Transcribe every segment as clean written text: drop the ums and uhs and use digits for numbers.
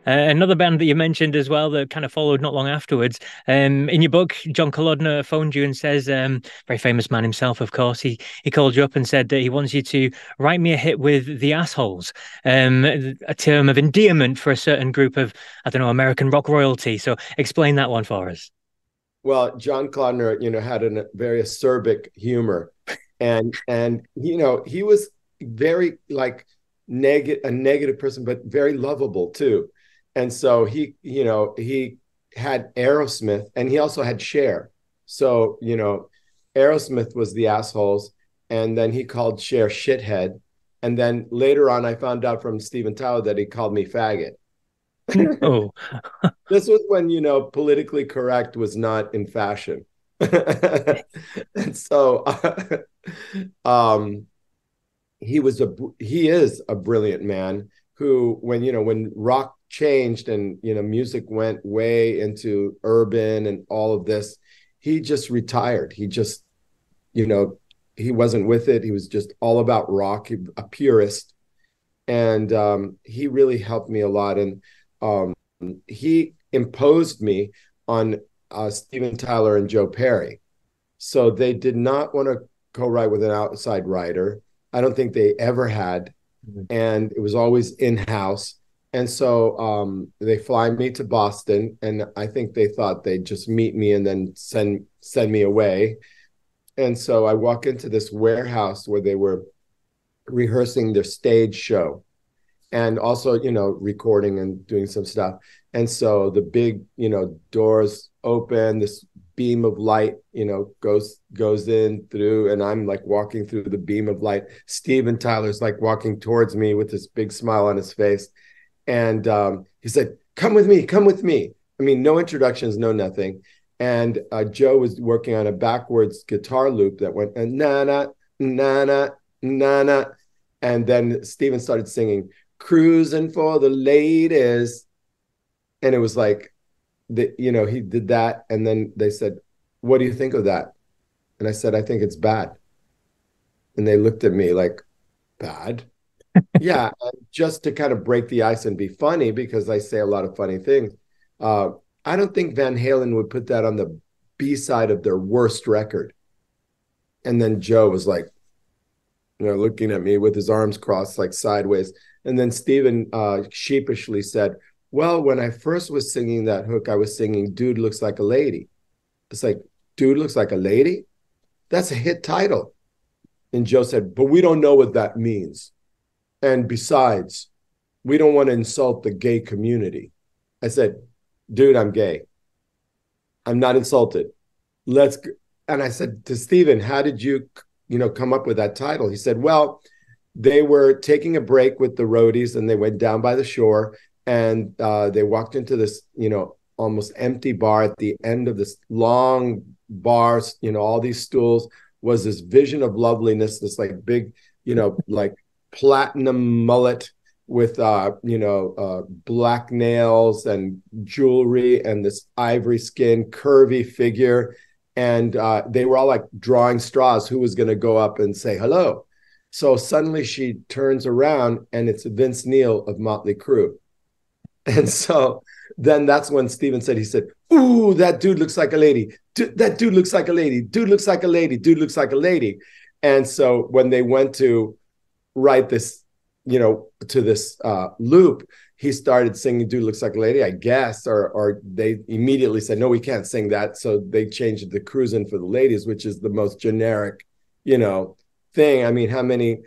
Another band that you mentioned as well that kind of followed not long afterwards. In your book, John Kalodner phoned you and says, very famous man himself, of course, he called you up and said that he wants you to write me a hit with the assholes, a term of endearment for a certain group of, I don't know, American rock royalty. So explain that one for us. Well, John Kalodner, had a very acerbic humor, and he was very like a negative person, but very lovable too. And so he had Aerosmith, and he also had Cher. So Aerosmith was the assholes, and then he called Cher shithead, and then later on, I found out from Steven Tyler that he called me faggot. Oh, This was when, politically correct was not in fashion. And so um, he is a brilliant man who, when rock changed and, music went way into urban and all of this, he just retired. He just, you know, he wasn't with it. He was just all about rock, a purist. And he really helped me a lot. And he imposed me on Steven Tyler and Joe Perry. So they did not want to co-write with an outside writer. I don't think they ever had. And it was always in-house. And so they fly me to Boston, and I think they thought they'd just meet me and then send me away. And so I walk into this warehouse where they were rehearsing their stage show and also, recording and doing some stuff. And so the big, doors open, this beam of light, goes in through, and I'm like walking through the beam of light. Steven Tyler's like walking towards me with this big smile on his face. And he said, come with me, come with me. I mean, no introductions, no nothing. And Joe was working on a backwards guitar loop that went na na na na na na, and then Steven started singing "Cruising for the Ladies," and it was like, he did that, and then they said, "What do you think of that?" And I said, "I think it's bad." And they looked at me like, "Bad?" Yeah, just to kind of break the ice and be funny because I say a lot of funny things. Uh, I don't think Van Halen would put that on the B side of their worst record. And then Joe was like, looking at me with his arms crossed like sideways. And then Steven sheepishly said, well, when I first was singing that hook, I was singing Dude Looks Like a Lady. It's like, Dude Looks Like a Lady? That's a hit title. And Joe said, but we don't know what that means. And besides, we don't want to insult the gay community. I said, dude, I'm gay. I'm not insulted. Let's go. And I said to Steven, how did you, come up with that title? He said, well, they were taking a break with the roadies and they went down by the shore and they walked into this, almost empty bar. At the end of this long bar, all these stools, was this vision of loveliness, this like big, like platinum mullet with black nails and jewelry and this ivory skin curvy figure, and they were all like drawing straws who was going to go up and say hello. So suddenly she turns around and it's Vince Neil of Motley Crue. And so then that's when Steven said, he said, ooh, that dude looks like a lady. That dude looks like a lady. Dude looks like a lady. Dude looks like a lady. And so when they went to write this, to this loop, he started singing Dude Looks Like a Lady, I guess, or they immediately said, no, we can't sing that. So they changed it to Cruising for the Ladies, which is the most generic, thing. I mean, how many,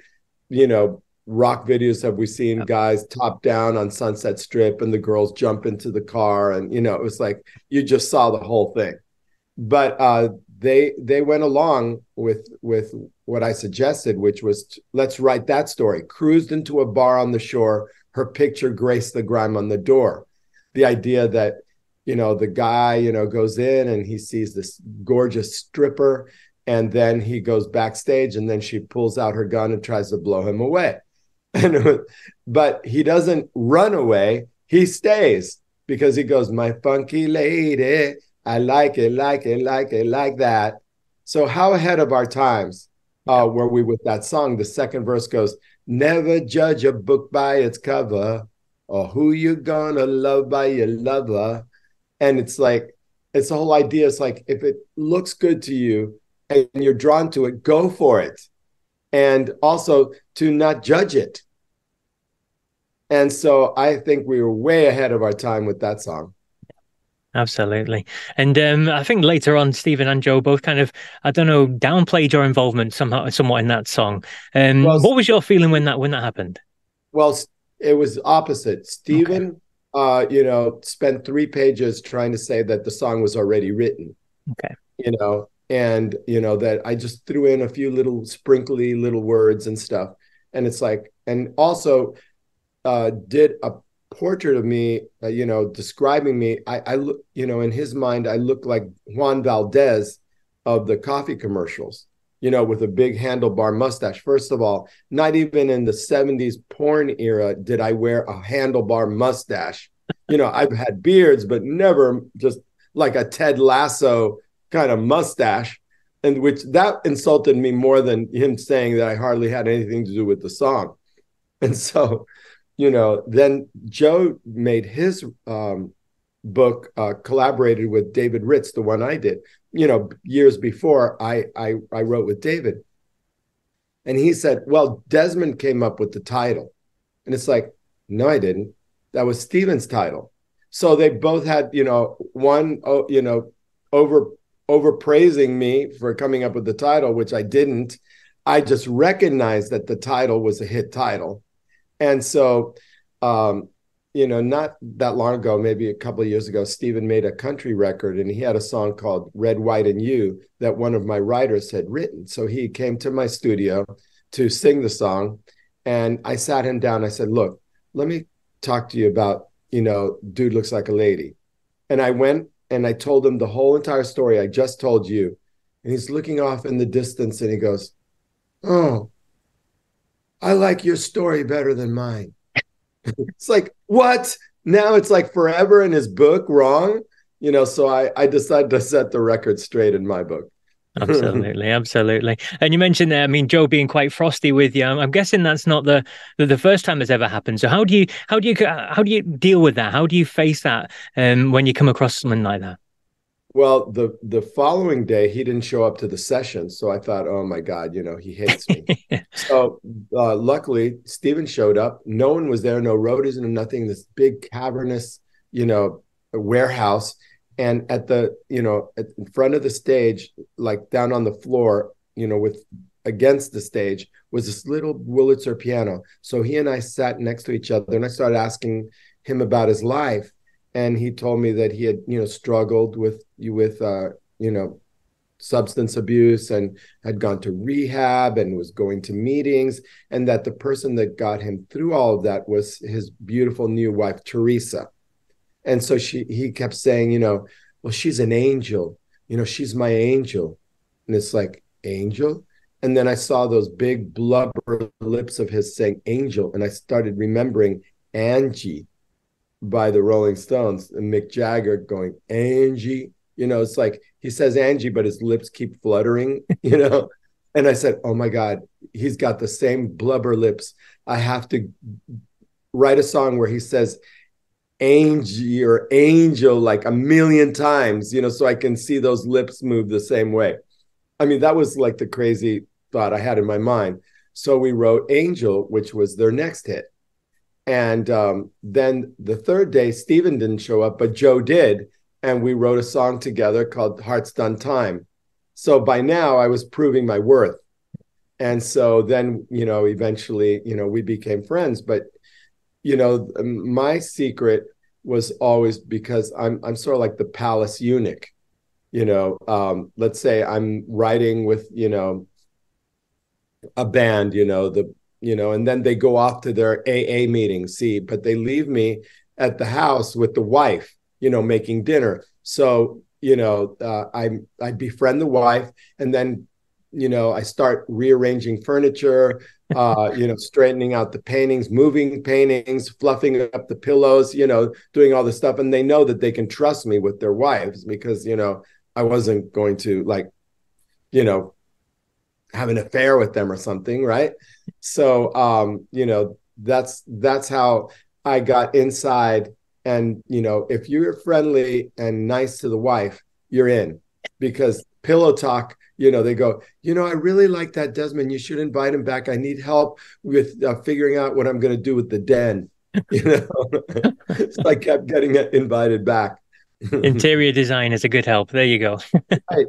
rock videos have we seen guys top down on Sunset Strip and the girls jump into the car? And, it was like, you just saw the whole thing. But they went along with what I suggested, which was let's write that story. Cruised into a bar on the shore, her picture graced the grime on the door. The idea that the guy goes in and he sees this gorgeous stripper, and then he goes backstage and then she pulls out her gun and tries to blow him away. But he doesn't run away, he stays, because he goes, my funky lady, I like it, like it, like it, like that. So how ahead of our times were we with that song? The second verse goes, never judge a book by its cover. or who you gonna love by your lover. And it's like, it's the whole idea. It's like, if it looks good to you and you're drawn to it, go for it. And also to not judge it. And so I think we were way ahead of our time with that song. Absolutely. And I think later on, Stephen and Joe both kind of, I don't know, downplayed your involvement somehow, somewhat in that song. Well, What was your feeling when that happened? well, it was opposite. Okay. Stephen, spent 3 pages trying to say that the song was already written, Okay. and that I just threw in a few little sprinkly little words and stuff. And it's like, and also did a portrait of me, describing me. I look, in his mind, I look like Juan Valdez of the coffee commercials, with a big handlebar mustache. First of all, not even in the 70s porn era did I wear a handlebar mustache. I've had beards, but never just like a Ted Lasso kind of mustache. And which that insulted me more than him saying that I hardly had anything to do with the song. And so, then Joe made his book, collaborated with David Ritz, the one I did, years before I wrote with David. And he said, well, Desmond came up with the title. And it's like, no, I didn't. That was Stephen's title. So they both had, one, over praising me for coming up with the title, which I didn't. I just recognized that the title was a hit title. And so, not that long ago, maybe a couple of years ago, Stephen made a country record, and he had a song called Red, White, and You that one of my writers had written. So he came to my studio to sing the song. And I sat him down. I said, look, let me talk to you about, Dude Looks Like a Lady. And I went and I told him the whole entire story I just told you. And he's looking off in the distance and he goes, oh, I like your story better than mine. It's like, what? Now it's like forever in his book wrong. So I decided to set the record straight in my book. Absolutely, absolutely. And you mentioned there, I mean, Joe being quite frosty with you. I'm guessing that's not the first time it's ever happened. So how do you deal with that? How do you face that when you come across someone like that? Well, the following day, he didn't show up to the session. So I thought, oh my God, he hates me. So luckily, Stephen showed up. No one was there, no roadies and nothing. This big cavernous, warehouse. And at in front of the stage, like down on the floor, with against the stage, was this little Wurlitzer piano. So he and I sat next to each other, and I started asking him about his life. And he told me that he had, struggled with substance abuse and had gone to rehab and was going to meetings, and that the person that got him through all of that was his beautiful new wife, Teresa. And so he kept saying, well, she's an angel, she's my angel. And it's like, angel? And then I saw those big blubber lips of his saying angel. And I started remembering Angie by the Rolling Stones and Mick Jagger going, Angie. It's like he says Angie, but his lips keep fluttering, And I said, oh my God, he's got the same blubber lips. I have to write a song where he says Angie or angel like a million times, so I can see those lips move the same way. I mean, that was like the crazy thought I had in my mind. So we wrote Angel, which was their next hit. And then the third day, Stephen didn't show up, but Joe did. And we wrote a song together called Heart's Done Time. So by now I was proving my worth. And so then, eventually, we became friends. But, my secret was always because I'm sort of like the palace eunuch. Let's say I'm writing with, a band, and then they go off to their AA meetings, but they leave me at the house with the wife, making dinner. So, I befriend the wife, and then, I start rearranging furniture, straightening out the paintings, moving paintings, fluffing up the pillows, doing all this stuff. And they know that they can trust me with their wives because, I wasn't going to have an affair with them or something, right? So that's how I got inside. And, if you're friendly and nice to the wife, you're in, because pillow talk, they go, I really like that Desmond. You should invite him back. I need help with figuring out what I'm going to do with the den. So I kept getting invited back. Interior design is a good help. There you go. Right.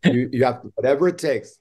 You have to, whatever it takes.